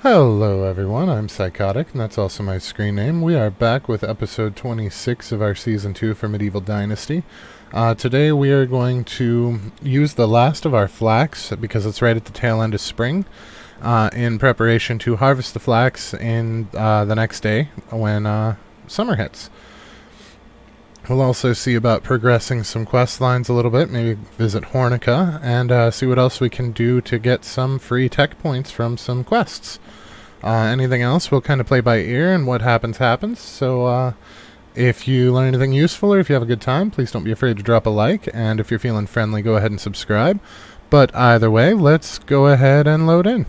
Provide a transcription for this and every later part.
Hello everyone, I'm Psychotic, and that's also my screen name. We are back with episode 26 of our Season 2 for Medieval Dynasty. Today we are going to use the last of our flax, because it's right at the tail end of spring, in preparation to harvest the flax in the next day when summer hits. We'll also see about progressing some quest lines a little bit, maybe visit Hornica, and see what else we can do to get some free tech points from some quests. Anything else, we'll kind of play by ear, and what happens, happens. So if you learn anything useful or if you have a good time, please don't be afraid to drop a like, and if you're feeling friendly, go ahead and subscribe. But either way, let's go ahead and load in.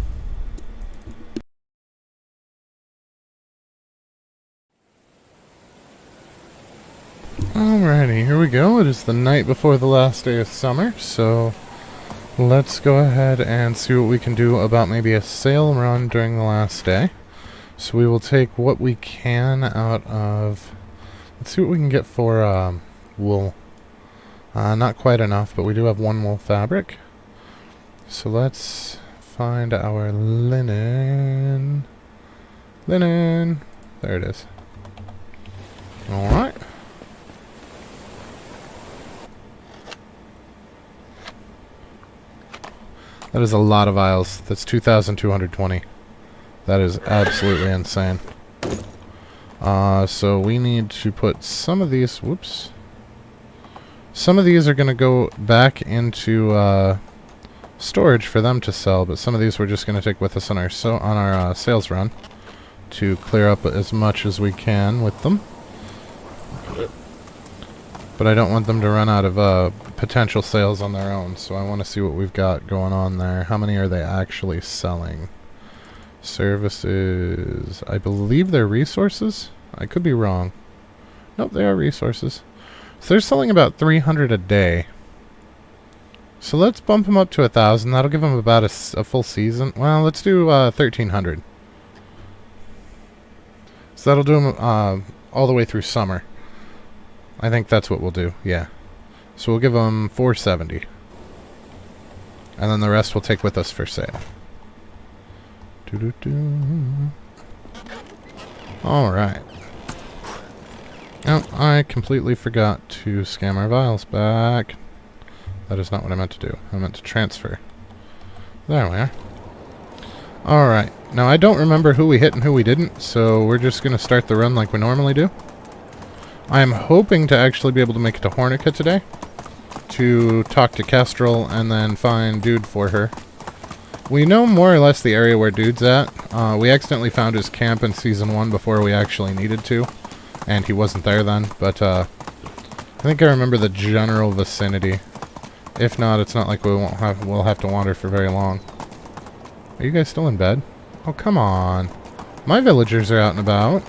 Alrighty, here we go. It is the night before the last day of summer, so let's go ahead and see what we can do about maybe a sail run during the last day. So we will take what we can out of... Let's see what we can get for wool. Not quite enough, but we do have one wool fabric. So let's find our linen. Linen! There it is. Alright. That is a lot of vials. That's 2,220. That is absolutely insane. So we need to put some of these... Whoops. Some of these are going to go back into storage for them to sell, but some of these we're just going to take with us on our sales run to clear up as much as we can with them. But I don't want them to run out of potential sales on their own, so I want to see what we've got going on there. How many are they actually selling? Services... I believe they're resources? I could be wrong. Nope, they are resources. So they're selling about 300 a day. So let's bump them up to 1,000. That'll give them about a full season. Well, let's do 1,300. So that'll do them all the way through summer. I think that's what we'll do, yeah. So we'll give them 470. And then the rest we'll take with us for sale. Alright. Oh, I completely forgot to scam our vials back. That is not what I meant to do. I meant to transfer. There we are. Alright. Now I don't remember who we hit and who we didn't, so we're just going to start the run like we normally do. I am hoping to actually be able to make it to Hornica today to talk to Kestrel and then find Dude for her. We know more or less the area where Dude's at. We accidentally found his camp in Season 1 before we actually needed to, and he wasn't there then, but I think I remember the general vicinity. If not, it's not like we'll have to wander for very long. Are you guys still in bed? Oh, come on. My villagers are out and about.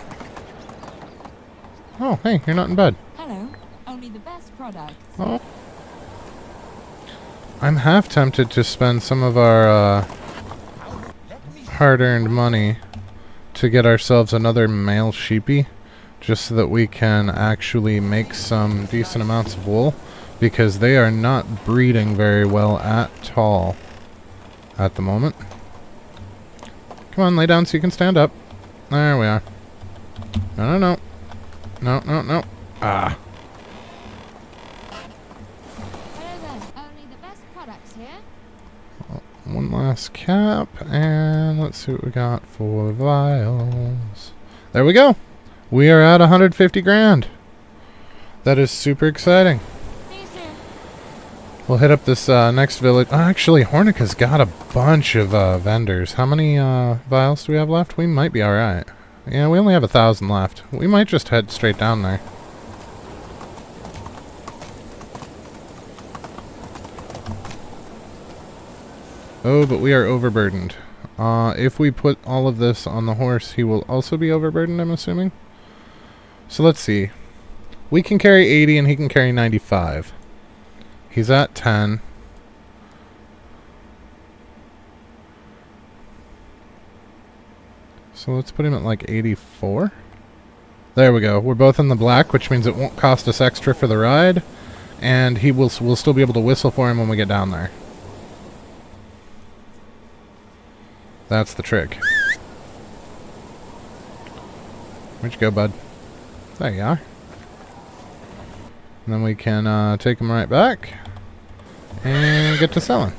Oh, hey, you're not in bed. Hello. Only the best products. Oh. I'm half tempted to spend some of our hard-earned money to get ourselves another male sheepy, just so that we can actually make some decent amounts of wool, because they are not breeding very well at all at the moment. Come on, lay down so you can stand up. There we are. No, no, no. No, no, no. Ah. Hello then. Only the best products here. One last cap, and let's see what we got for vials. There we go. We are at 150 grand. That is super exciting. See you soon. We'll hit up this next village. Actually, Hornica's got a bunch of vendors. How many vials do we have left? We might be alright. Yeah, we only have 1,000 left. We might just head straight down there. Oh, but we are overburdened. If we put all of this on the horse, he will also be overburdened, I'm assuming. So let's see. We can carry 80 and he can carry 95. He's at 10. So let's put him at like 84. There we go. We're both in the black, which means it won't cost us extra for the ride. And we'll still be able to whistle for him when we get down there. That's the trick. Where'd you go, bud? There you are. And then we can take them right back and get to selling.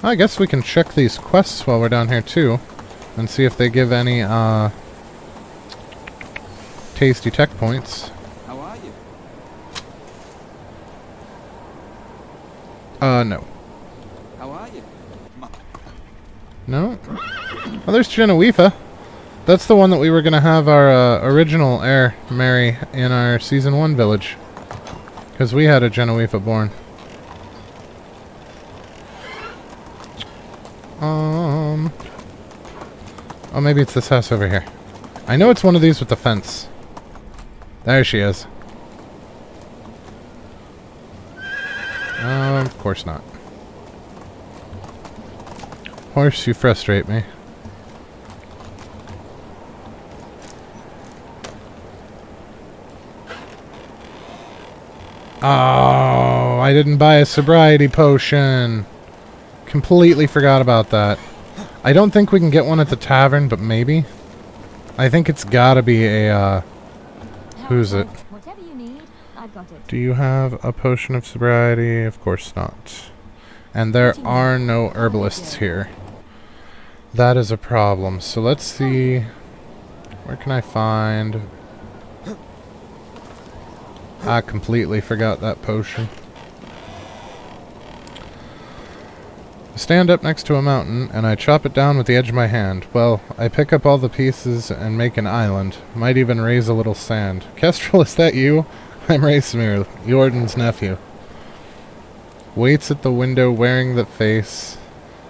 I guess we can check these quests while we're down here too and see if they give any tasty tech points. How are you? No. How are you? No? Oh, there's Genevieve. That's the one that we were going to have our original heir marry in our Season 1 village. Because we had a Genevieve born. Oh, maybe it's this house over here. I know it's one of these with the fence. There she is. Of course not. Horse, you frustrate me. Oh, I didn't buy a sobriety potion. Completely forgot about that. I don't think we can get one at the tavern, but maybe. I think it's gotta be a, who's it? Whatever you need, I've got it. Do you have a potion of sobriety? Of course not. And there are no herbalists here. That is a problem. So let's see. Where can I find... I completely forgot that potion. I stand up next to a mountain, and I chop it down with the edge of my hand. Well, I pick up all the pieces and make an island. Might even raise a little sand. Kestrel, is that you? I'm Racemir, Jordan's nephew. Waits at the window wearing the face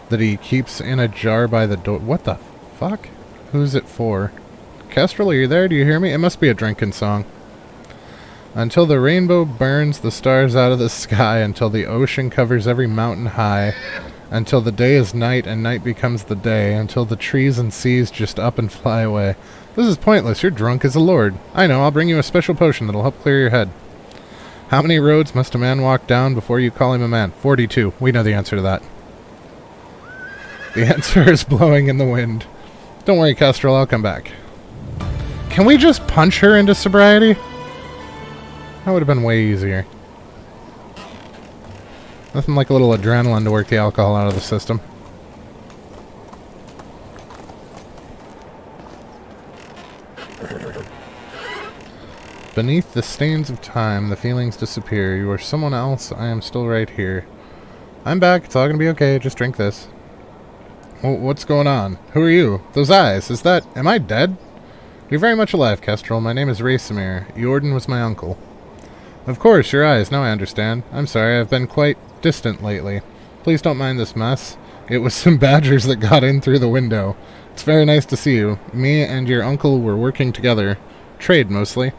that he keeps in a jar by the door. What the fuck? Who's it for? Kestrel, are you there? Do you hear me? It must be a drinking song. Until the rainbow burns the stars out of the sky, until the ocean covers every mountain high, until the day is night and night becomes the day, until the trees and seas just up and fly away. This is pointless. You're drunk as a lord. I know. I'll bring you a special potion that'll help clear your head. How many roads must a man walk down before you call him a man? 42. We know the answer to that. The answer is blowing in the wind. Don't worry, Kestrel. I'll come back. Can we just punch her into sobriety? That would have been way easier. Nothing like a little adrenaline to work the alcohol out of the system. Beneath the stains of time, the feelings disappear. You are someone else. I am still right here. I'm back. It's all gonna be okay. Just drink this. What's going on? Who are you? Those eyes. Is that... Am I dead? You're very much alive, Kestrel. My name is Racemir. Jordan was my uncle. Of course, your eyes. Now I understand. I'm sorry, I've been quite distant lately. Please don't mind this mess. It was some badgers that got in through the window. It's very nice to see you. Me and your uncle were working together. Trade, mostly.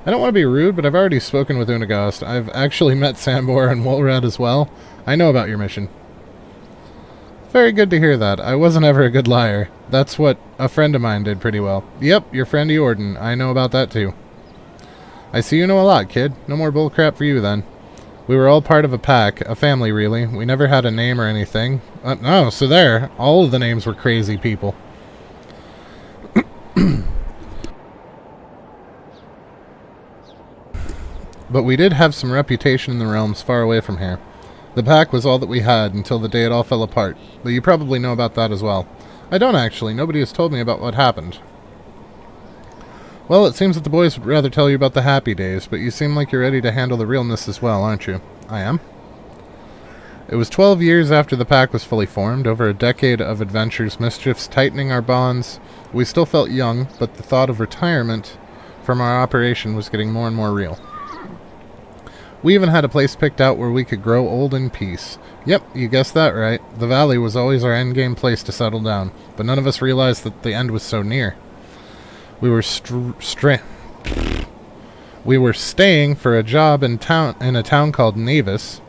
I don't want to be rude, but I've already spoken with Unagast. I've actually met Sambor and Wolrad as well. I know about your mission. Very good to hear that. I wasn't ever a good liar. That's what a friend of mine did pretty well. Yep, your friend Jordan. I know about that too. I see you know a lot, kid. No more bullcrap for you, then. We were all part of a pack, a family, really. We never had a name or anything. No, so there. All of the names were crazy people. But we did have some reputation in the realms far away from here. The pack was all that we had until the day it all fell apart. But you probably know about that as well. I don't actually. Nobody has told me about what happened. Well, it seems that the boys would rather tell you about the happy days, but you seem like you're ready to handle the realness as well, aren't you? I am. It was 12 years after the pack was fully formed, over a decade of adventures, mischiefs, tightening our bonds. We still felt young, but the thought of retirement from our operation was getting more and more real. We even had a place picked out where we could grow old in peace. Yep, you guessed that right. The valley was always our endgame place to settle down, but none of us realized that the end was so near. We were staying for a job in a town called Navis.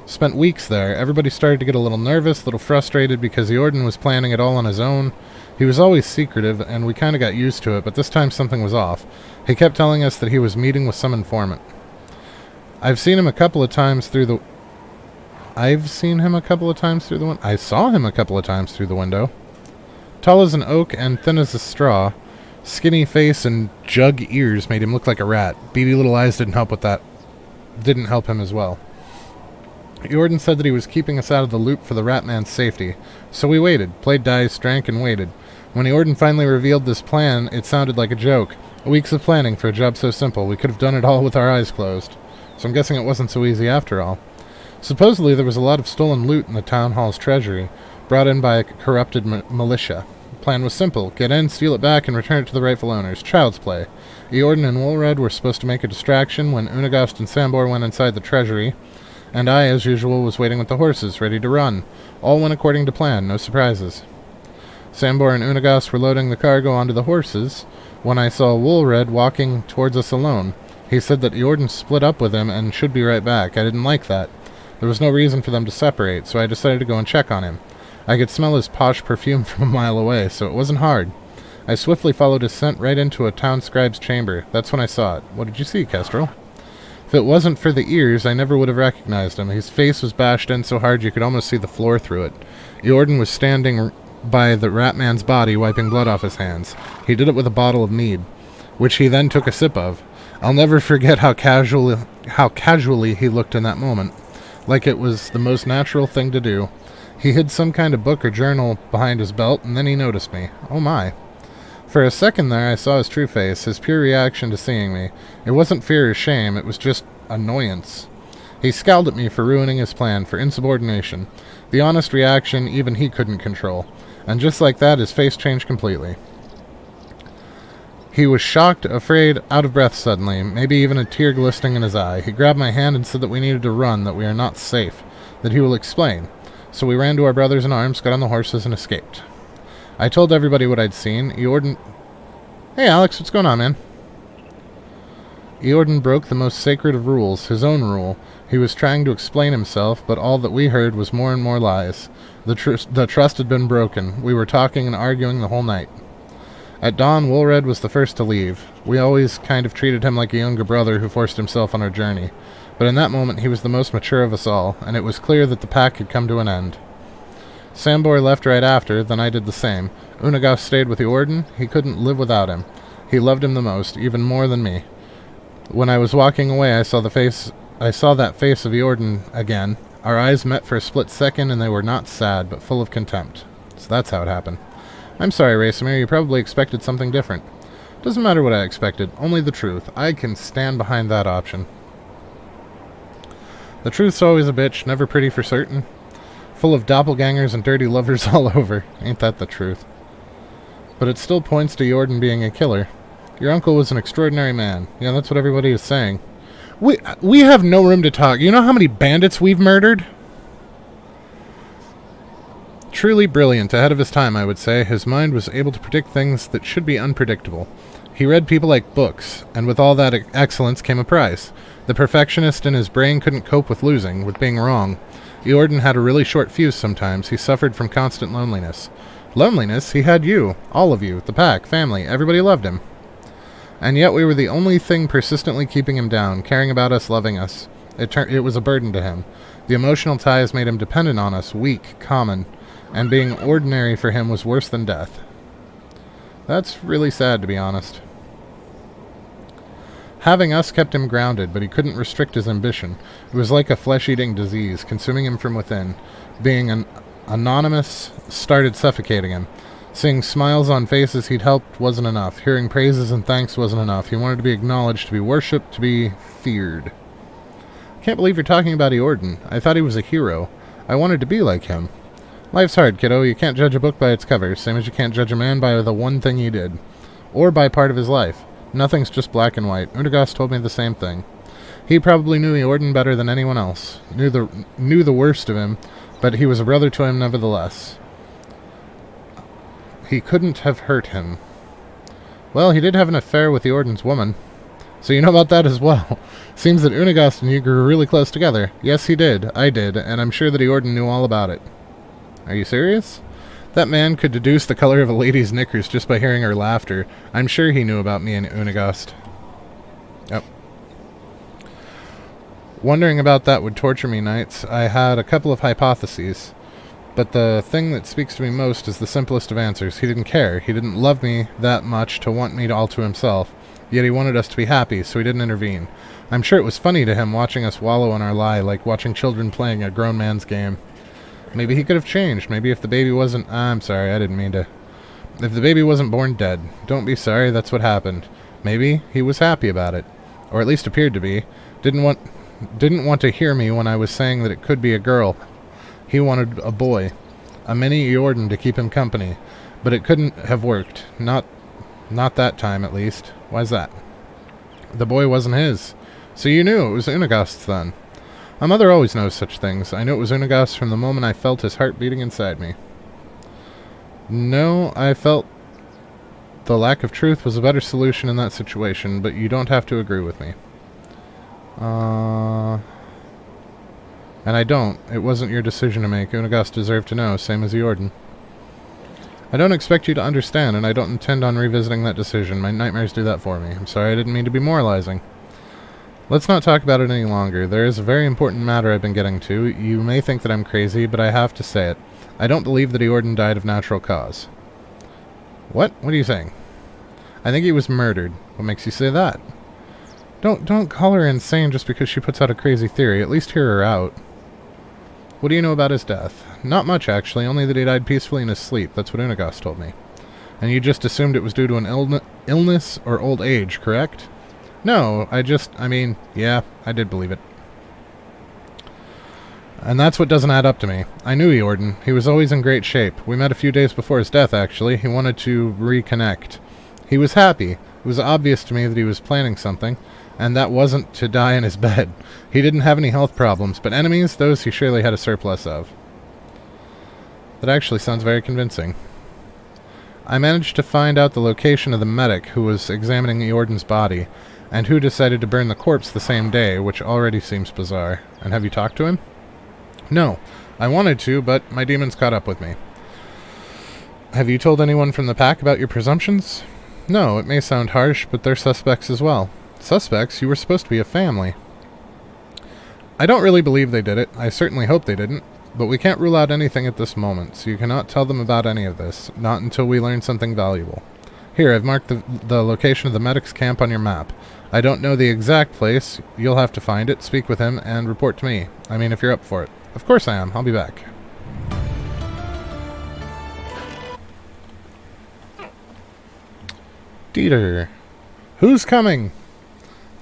Spent weeks there. Everybody started to get a little nervous, a little frustrated because Jordan was planning it all on his own. He was always secretive, and we kind of got used to it, but this time something was off. He kept telling us that he was meeting with some informant. I saw him a couple of times through the window. Tall as an oak and thin as a straw, skinny face and jug ears made him look like a rat. Beady little eyes didn't help with that. Didn't help him as well. Jordan said that he was keeping us out of the loop for the rat man's safety. So we waited, played dice, drank, and waited. When Jordan finally revealed this plan, it sounded like a joke. Weeks of planning for a job so simple, we could have done it all with our eyes closed. So I'm guessing it wasn't so easy after all. Supposedly there was a lot of stolen loot in the town hall's treasury, brought in by a corrupted militia. The plan was simple: get in, steal it back, and return it to the rightful owners. Child's play. Jordan and Woolred were supposed to make a distraction when Unagast and Sambor went inside the treasury, and I, as usual, was waiting with the horses, ready to run. All went according to plan, no surprises. Sambor and Unagast were loading the cargo onto the horses when I saw Woolred walking towards us alone. He said that Jordan split up with him and should be right back. I didn't like that. There was no reason for them to separate, so I decided to go and check on him. I could smell his posh perfume from a mile away, so it wasn't hard. I swiftly followed his scent right into a town scribe's chamber. That's when I saw it. What did you see, Kestrel? If it wasn't for the ears, I never would have recognized him. His face was bashed in so hard you could almost see the floor through it. Jordan was standing by the rat man's body, wiping blood off his hands. He did it with a bottle of mead, which he then took a sip of. I'll never forget how casually he looked in that moment, like it was the most natural thing to do. He hid some kind of book or journal behind his belt, and then he noticed me. Oh my. For a second there, I saw his true face, his pure reaction to seeing me. It wasn't fear or shame, it was just annoyance. He scowled at me for ruining his plan, for insubordination. The honest reaction even he couldn't control. And just like that, his face changed completely. He was shocked, afraid, out of breath suddenly, maybe even a tear glistening in his eye. He grabbed my hand and said that we needed to run, that we are not safe, that he will explain. So we ran to our brothers in arms, got on the horses, and escaped. I told everybody what I'd seen. Jordan... Hey, Alex, what's going on, man? Jordan broke the most sacred of rules, his own rule. He was trying to explain himself, but all that we heard was more and more lies. The trust had been broken. We were talking and arguing the whole night. At dawn, Woolred was the first to leave. We always kind of treated him like a younger brother who forced himself on our journey. But in that moment, he was the most mature of us all, and it was clear that the pack had come to an end. Sambor left right after, then I did the same. Unagast stayed with Jordan. He couldn't live without him. He loved him the most, even more than me. When I was walking away, I saw that face of Jordan again. Our eyes met for a split second, and they were not sad, but full of contempt. So that's how it happened. I'm sorry, Racemir, you probably expected something different. Doesn't matter what I expected, only the truth. I can stand behind that option. The truth's always a bitch, never pretty for certain. Full of doppelgangers and dirty lovers all over. Ain't that the truth? But it still points to Jordan being a killer. Your uncle was an extraordinary man. Yeah, that's what everybody is saying. We have no room to talk. You know how many bandits we've murdered? Truly brilliant, ahead of his time, I would say. His mind was able to predict things that should be unpredictable. He read people like books, and with all that excellence came a price. The perfectionist in his brain couldn't cope with losing, with being wrong. Jordan had a really short fuse sometimes. He suffered from constant loneliness. Loneliness? He had you. All of you. The pack. Family. Everybody loved him. And yet we were the only thing persistently keeping him down, caring about us, loving us. It was a burden to him. The emotional ties made him dependent on us, weak, common, and being ordinary for him was worse than death. That's really sad, to be honest. Having us kept him grounded, but he couldn't restrict his ambition. It was like a flesh-eating disease, consuming him from within. Being an anonymous started suffocating him. Seeing smiles on faces he'd helped wasn't enough. Hearing praises and thanks wasn't enough. He wanted to be acknowledged, to be worshipped, to be feared. Can't believe you're talking about Jordan. I thought he was a hero. I wanted to be like him. Life's hard, kiddo. You can't judge a book by its cover, same as you can't judge a man by the one thing he did. Or by part of his life. Nothing's just black and white. Unagast told me the same thing. He probably knew Jordan better than anyone else. Knew the worst of him, but he was a brother to him nevertheless. He couldn't have hurt him. Well, he did have an affair with Jordan's woman. So you know about that as well. Seems that Unagast and you grew really close together. Yes, he did. I did, and I'm sure that Jordan knew all about it. Are you serious? That man could deduce the color of a lady's knickers just by hearing her laughter. I'm sure he knew about me and Unagast. Yep. Wondering about that would torture me nights. I had a couple of hypotheses. But the thing that speaks to me most is the simplest of answers. He didn't care. He didn't love me that much to want me all to himself. Yet he wanted us to be happy, so he didn't intervene. I'm sure it was funny to him watching us wallow in our lie, like watching children playing a grown man's game. Maybe he could have changed. Maybe if the baby wasn't... I'm sorry, I didn't mean to... If the baby wasn't born dead. Don't be sorry, that's what happened. Maybe he was happy about it. Or at least appeared to be. Didn't want to hear me when I was saying that it could be a girl. He wanted a boy. A mini Eordan to keep him company. But it couldn't have worked. Not that time, at least. Why's that? The boy wasn't his. So you knew it was Unagast's then. My mother always knows such things. I knew it was Unagast from the moment I felt his heart beating inside me. No, I felt the lack of truth was a better solution in that situation, but you don't have to agree with me. And I don't. It wasn't your decision to make. Unagast deserved to know, same as Eordan. I don't expect you to understand, and I don't intend on revisiting that decision. My nightmares do that for me. I'm sorry, I didn't mean to be moralizing. Let's not talk about it any longer. There is a very important matter I've been getting to. You may think that I'm crazy, but I have to say it. I don't believe that Eordan died of natural cause. What? What are you saying? I think he was murdered. What makes you say that? Don't call her insane just because she puts out a crazy theory. At least hear her out. What do you know about his death? Not much, actually. Only that he died peacefully in his sleep. That's what Unagast told me. And you just assumed it was due to an illness or old age, correct? No, yeah, I did believe it. And that's what doesn't add up to me. I knew Eordan. He was always in great shape. We met a few days before his death, actually. He wanted to reconnect. He was happy. It was obvious to me that he was planning something, and that wasn't to die in his bed. He didn't have any health problems, but enemies, those he surely had a surplus of. That actually sounds very convincing. I managed to find out the location of the medic who was examining Eordan's body, and who decided to burn the corpse the same day, which already seems bizarre. And have you talked to him? No. I wanted to, but my demons caught up with me. Have you told anyone from the pack about your presumptions? No, it may sound harsh, but they're suspects as well. Suspects? You were supposed to be a family. I don't really believe they did it. I certainly hope they didn't. But we can't rule out anything at this moment, so you cannot tell them about any of this. Not until we learn something valuable. Here, I've marked the location of the medic's camp on your map. I don't know the exact place. You'll have to find it, speak with him, and report to me. I mean, if you're up for it. Of course I am. I'll be back. Dieter. Who's coming?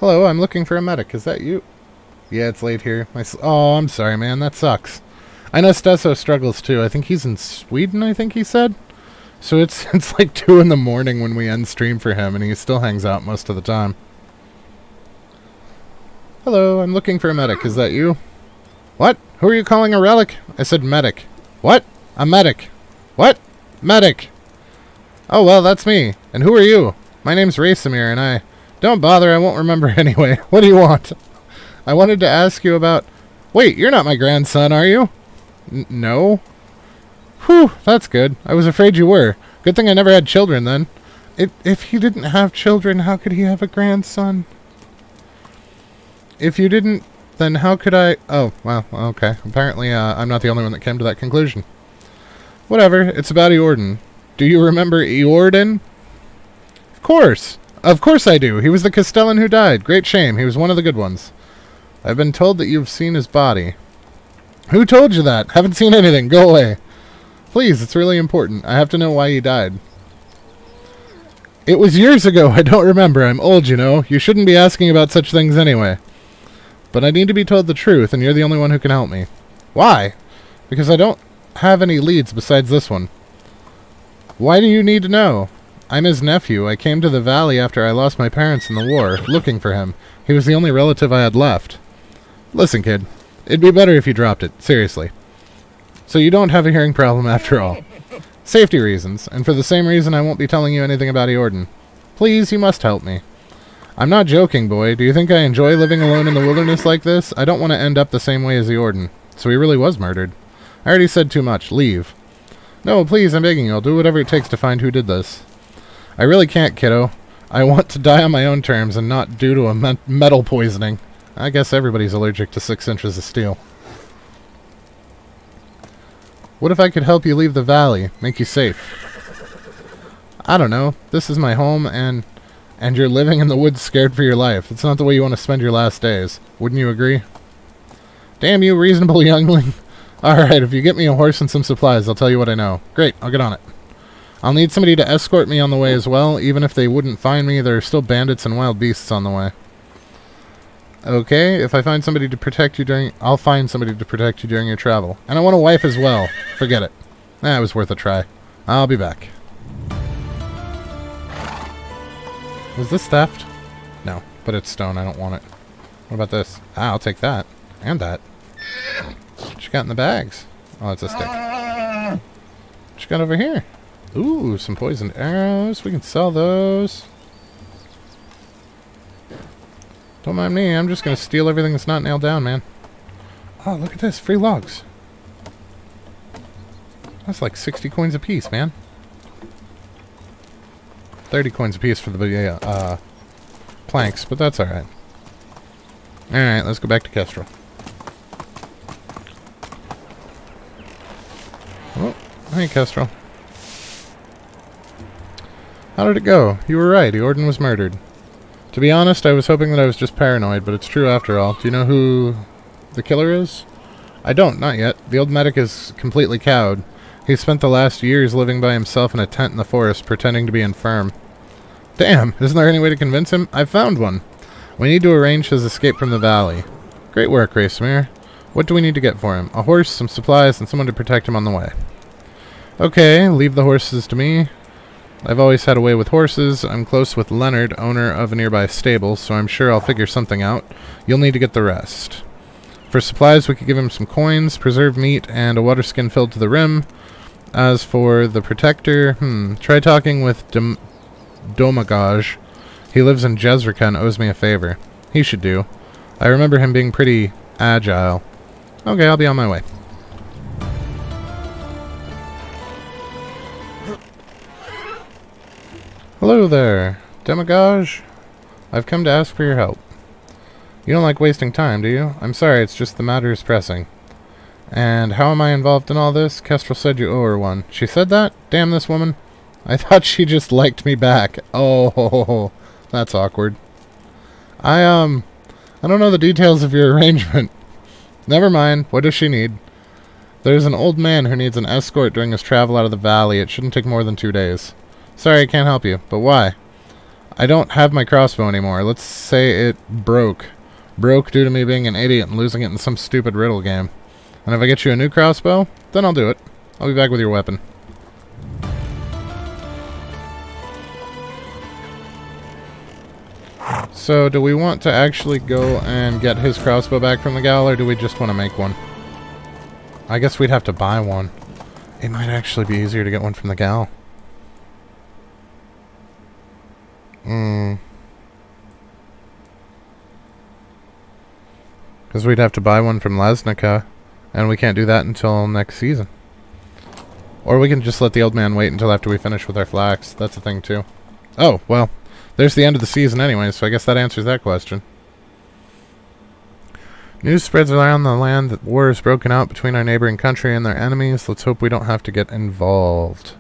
Hello, I'm looking for a medic. Is that you? Yeah, it's late here. Oh, I'm sorry, man. That sucks. I know Stesso struggles too. I think he's in Sweden, I think he said. So it's like 2 in the morning when we end stream for him, and he still hangs out most of the time. Hello, I'm looking for a medic. Is that you? What? Who are you calling a relic? I said medic. What? A medic. What? Medic. Oh, well, that's me. And who are you? My name's Racemir, and I... Don't bother, I won't remember anyway. What do you want? I wanted to ask you about... Wait, you're not my grandson, are you? No. Whew, that's good. I was afraid you were. Good thing I never had children, then. If he didn't have children, how could he have a grandson? If you didn't, then how could I... Oh, well, okay. Apparently, I'm not the only one that came to that conclusion. Whatever, it's about Eordan. Do you remember Eordan? Of course! Of course I do! He was the Castellan who died. Great shame. He was one of the good ones. I've been told that you've seen his body. Who told you that? Haven't seen anything. Go away. Please, it's really important. I have to know why he died. It was years ago. I don't remember. I'm old, you know. You shouldn't be asking about such things anyway. But I need to be told the truth, and you're the only one who can help me. Why? Because I don't have any leads besides this one. Why do you need to know? I'm his nephew. I came to the valley after I lost my parents in the war, looking for him. He was the only relative I had left. Listen, kid. It'd be better if you dropped it. Seriously. So you don't have a hearing problem after all. Safety reasons, and for the same reason I won't be telling you anything about Eordan. Please, you must help me. I'm not joking, boy. Do you think I enjoy living alone in the wilderness like this? I don't want to end up the same way as Eordan. So he really was murdered. I already said too much. Leave. No, please, I'm begging you. I'll do whatever it takes to find who did this. I really can't, kiddo. I want to die on my own terms and not due to a metal poisoning. I guess everybody's allergic to 6 inches of steel. What if I could help you leave the valley, make you safe? I don't know. This is my home, and you're living in the woods scared for your life. It's not the way you want to spend your last days. Wouldn't you agree? Damn you, reasonable youngling. Alright, if you get me a horse and some supplies, I'll tell you what I know. Great, I'll get on it. I'll need somebody to escort me on the way as well. Even if they wouldn't find me, there are still bandits and wild beasts on the way. Okay, if I find somebody to protect you during... I'll find somebody to protect you during your travel. And I want a wife as well. Forget it. It was worth a try. I'll be back. Was this theft? No, but it's stone. I don't want it. What about this? I'll take that. And that. What you got in the bags? Oh, it's a stick. What you got over here? Ooh, some poisoned arrows. We can sell those. Don't mind me. I'm just going to steal everything that's not nailed down, man. Oh, look at this. Free logs. That's like 60 coins apiece, man. 30 coins apiece for the planks, but that's alright. Alright, let's go back to Kestrel. Oh, hey, Kestrel. How did it go? You were right. Eorden was murdered. To be honest, I was hoping that I was just paranoid, but it's true after all. Do you know who the killer is? I don't, not yet. The old medic is completely cowed. He spent the last years living by himself in a tent in the forest, pretending to be infirm. Damn, isn't there any way to convince him? I've found one. We need to arrange his escape from the valley. Great work, Racemir. What do we need to get for him? A horse, some supplies, and someone to protect him on the way. Okay, leave the horses to me. I've always had a way with horses. I'm close with Leonard, owner of a nearby stable, so I'm sure I'll figure something out. You'll need to get the rest. For supplies, we could give him some coins, preserved meat, and a water skin filled to the rim. As for the protector, try talking with Domagaj. He lives in Jezrika and owes me a favor. He should do. I remember him being pretty agile. Okay, I'll be on my way. Hello there, Domagaj. I've come to ask for your help. You don't like wasting time, do you? I'm sorry, it's just the matter is pressing. And how am I involved in all this? Kestrel said you owe her one. She said that? Damn this woman. I thought she just liked me back. Oh, that's awkward. I don't know the details of your arrangement. Never mind. What does she need? There's an old man who needs an escort during his travel out of the valley. It shouldn't take more than 2 days. Sorry, I can't help you. But why? I don't have my crossbow anymore. Let's say it broke. Broke due to me being an idiot and losing it in some stupid riddle game. And if I get you a new crossbow, then I'll do it. I'll be back with your weapon. So, do we want to actually go and get his crossbow back from the gal, or do we just want to make one? I guess we'd have to buy one. It might actually be easier to get one from the gal. Because we'd have to buy one from Lasnica, and we can't do that until next season. Or we can just let the old man wait until after we finish with our flax. That's a thing, too. Oh, well, there's the end of the season anyway, so I guess that answers that question. News spreads around the land that war has broken out between our neighboring country and their enemies. Let's hope we don't have to get involved.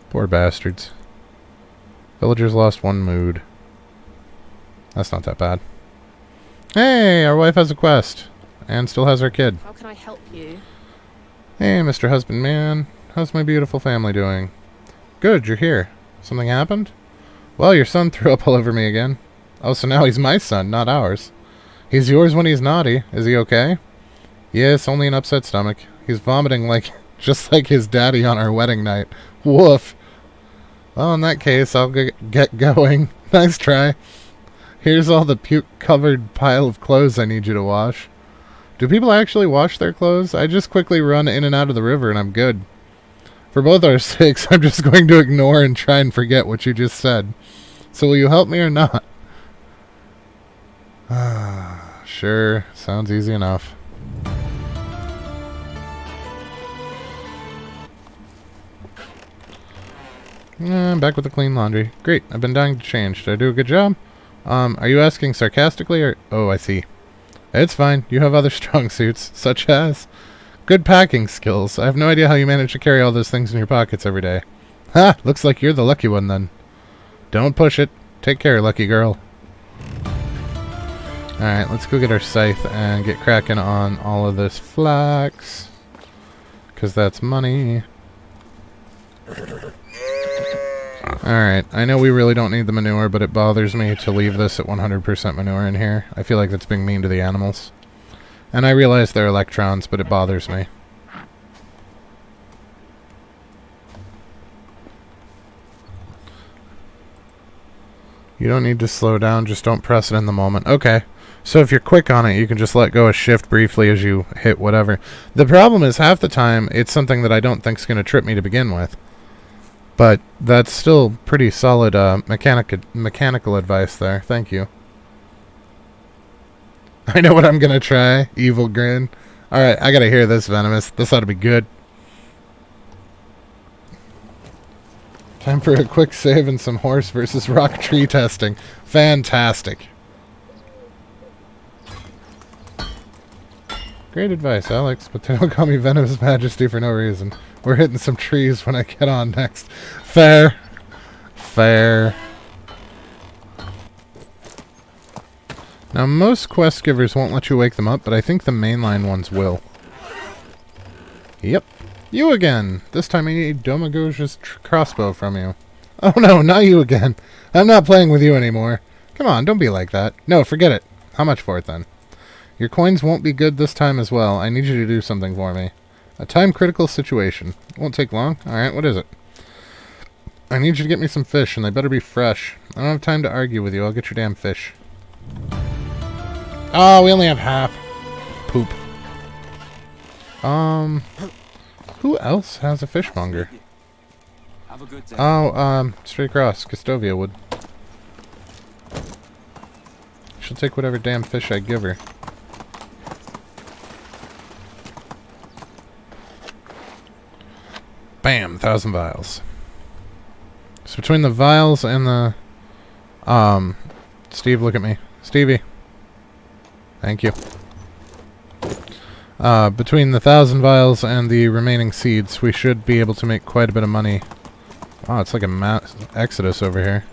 Poor bastards. Villagers lost 1 mood. That's not that bad. Hey, our wife has a quest. And still has her kid. How can I help you? Hey, Mr. Husbandman. How's my beautiful family doing? Good, you're here. Something happened? Well, your son threw up all over me again. Oh, so now he's my son, not ours. He's yours when he's naughty. Is he okay? Yes, only an upset stomach. He's vomiting just like his daddy on our wedding night. Woof. Well, in that case, I'll get going. Nice try. Here's all the puke-covered pile of clothes I need you to wash. Do people actually wash their clothes? I just quickly run in and out of the river and I'm good. For both our sakes, I'm just going to ignore and try and forget what you just said. So will you help me or not? Sure, sounds easy enough. I'm back with the clean laundry. Great, I've been dying to change. Did I do a good job? Are you asking sarcastically or... Oh, I see. It's fine. You have other strong suits, such as... Good packing skills. I have no idea how you manage to carry all those things in your pockets every day. Ha! Looks like you're the lucky one then. Don't push it. Take care, lucky girl. Alright, let's go get our scythe and get cracking on all of this flax. Because that's money. Alright, I know we really don't need the manure, but it bothers me to leave this at 100% manure in here. I feel like that's being mean to the animals. And I realize they're electrons, but it bothers me. You don't need to slow down, just don't press it in the moment. Okay. So if you're quick on it, you can just let go of shift briefly as you hit whatever. The problem is half the time, it's something that I don't think is going to trip me to begin with. But that's still pretty solid mechanical advice there. Thank you. I know what I'm going to try. Evil grin. Alright, I got to hear this, Venomous. This ought to be good. Time for a quick save and some horse versus rock tree testing. Fantastic. Great advice, Alex, but they don't call me Venomous Majesty for no reason. We're hitting some trees when I get on next. Fair. Fair. Now, most quest givers won't let you wake them up, but I think the mainline ones will. Yep. You again! This time I need Domagoja's crossbow from you. Oh no, not you again. I'm not playing with you anymore. Come on, don't be like that. No, forget it. How much for it then? Your coins won't be good this time as well. I need you to do something for me. A time-critical situation. Won't take long. Alright, what is it? I need you to get me some fish, and they better be fresh. I don't have time to argue with you. I'll get your damn fish. Oh, we only have half. Poop. Who else has a fishmonger? Have a good day. Oh, straight across. Gustovia would. She'll take whatever damn fish I give her. Bam! 1,000 vials. So between the vials and the... Steve, look at me. Stevie. Thank you. Between the 1,000 vials and the remaining seeds, we should be able to make quite a bit of money. Wow, it's like a mass exodus over here.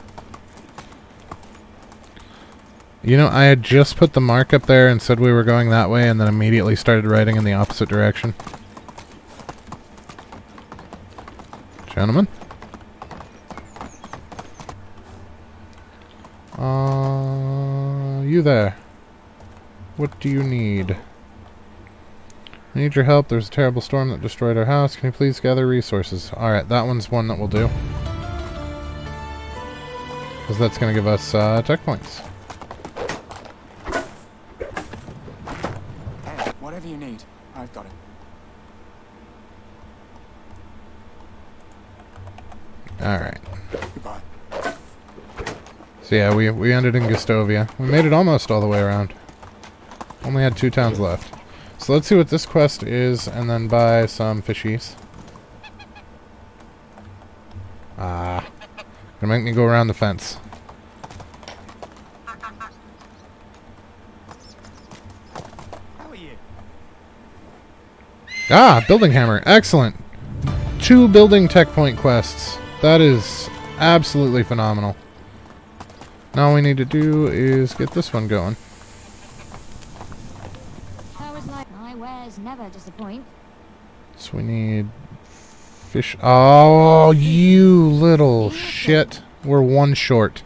You know, I had just put the mark up there and said we were going that way, and then immediately started riding in the opposite direction. Gentlemen? You there. What do you need? I need your help. There's a terrible storm that destroyed our house. Can you please gather resources? Alright, that one's one that we'll do. Because that's going to give us tech points. Whatever you need, I've got it. Alright. Goodbye. So yeah, we ended in Gustovia. We made it almost all the way around. Only had 2 towns left. So let's see what this quest is, and then buy some fishies. Gonna make me go around the fence. How are you? Ah, building hammer. Excellent. 2 building tech point quests. That is absolutely phenomenal. Now all we need to do is get this one going. I was like, my wares never disappoint. So we need fish. Oh, you little shit. We're 1 short.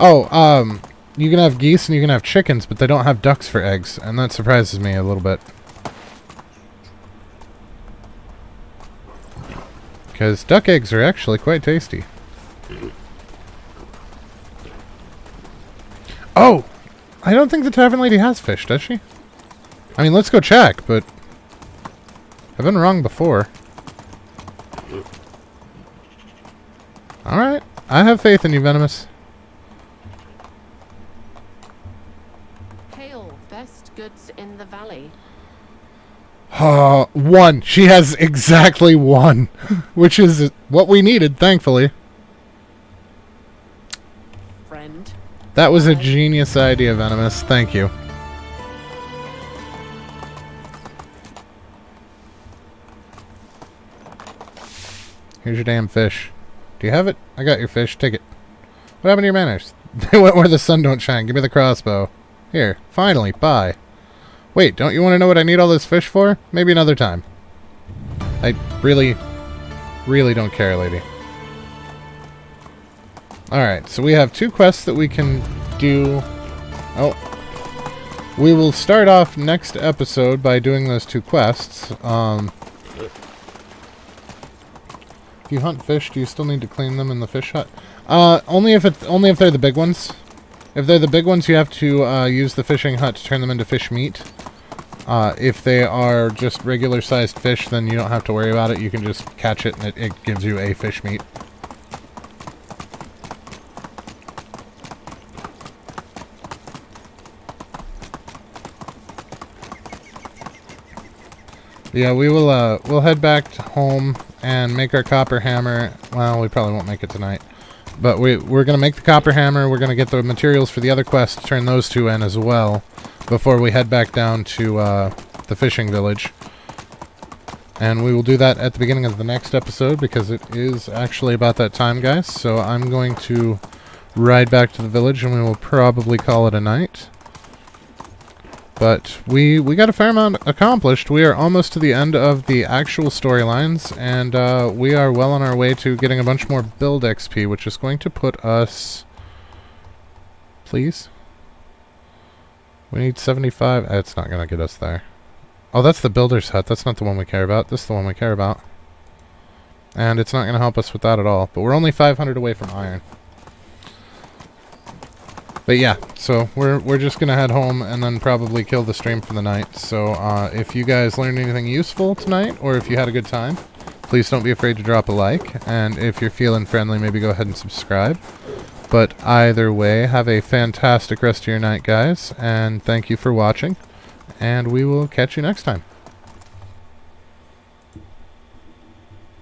Oh, you can have geese and you can have chickens, but they don't have ducks for eggs, and that surprises me a little bit. Because duck eggs are actually quite tasty. Oh! I don't think the Tavern Lady has fish, does she? I mean, let's go check, but... I've been wrong before. Alright. I have faith in you, Venomous. Hail, best goods in the valley. 1. She has exactly 1. Which is what we needed, thankfully. That was a genius idea, Venomous. Thank you. Here's your damn fish. Do you have it? I got your fish. Take it. What happened to your manners? They went where the sun don't shine. Give me the crossbow. Here. Finally. Bye. Wait, don't you want to know what I need all this fish for? Maybe another time. I really don't care, lady. Alright, so we have 2 quests that we can do. Oh. We will start off next episode by doing those 2 quests. If you hunt fish, do you still need to clean them in the fish hut? Only if they're the big ones. If they're the big ones, you have to use the fishing hut to turn them into fish meat. If they are just regular-sized fish, then you don't have to worry about it. You can just catch it, and it gives you a fish meat. Yeah, we'll head back home and make our copper hammer. Well, we probably won't make it tonight. But we're going to make the copper hammer. We're going to get the materials for the other quest, turn those 2 in as well, before we head back down to the fishing village. And we will do that at the beginning of the next episode, because it is actually about that time, guys. So I'm going to ride back to the village, and we will probably call it a night. But we got a fair amount accomplished. We are almost to the end of the actual storylines, and we are well on our way to getting a bunch more build XP, which is going to put us... Please? We need 75. It's not going to get us there. Oh, that's the builder's hut. That's not the one we care about. This is the one we care about. And it's not going to help us with that at all. But we're only 500 away from iron. But yeah, so we're just going to head home and then probably kill the stream for the night. So if you guys learned anything useful tonight, or if you had a good time, please don't be afraid to drop a like. And if you're feeling friendly, maybe go ahead and subscribe. But either way, have a fantastic rest of your night, guys. And thank you for watching. And we will catch you next time.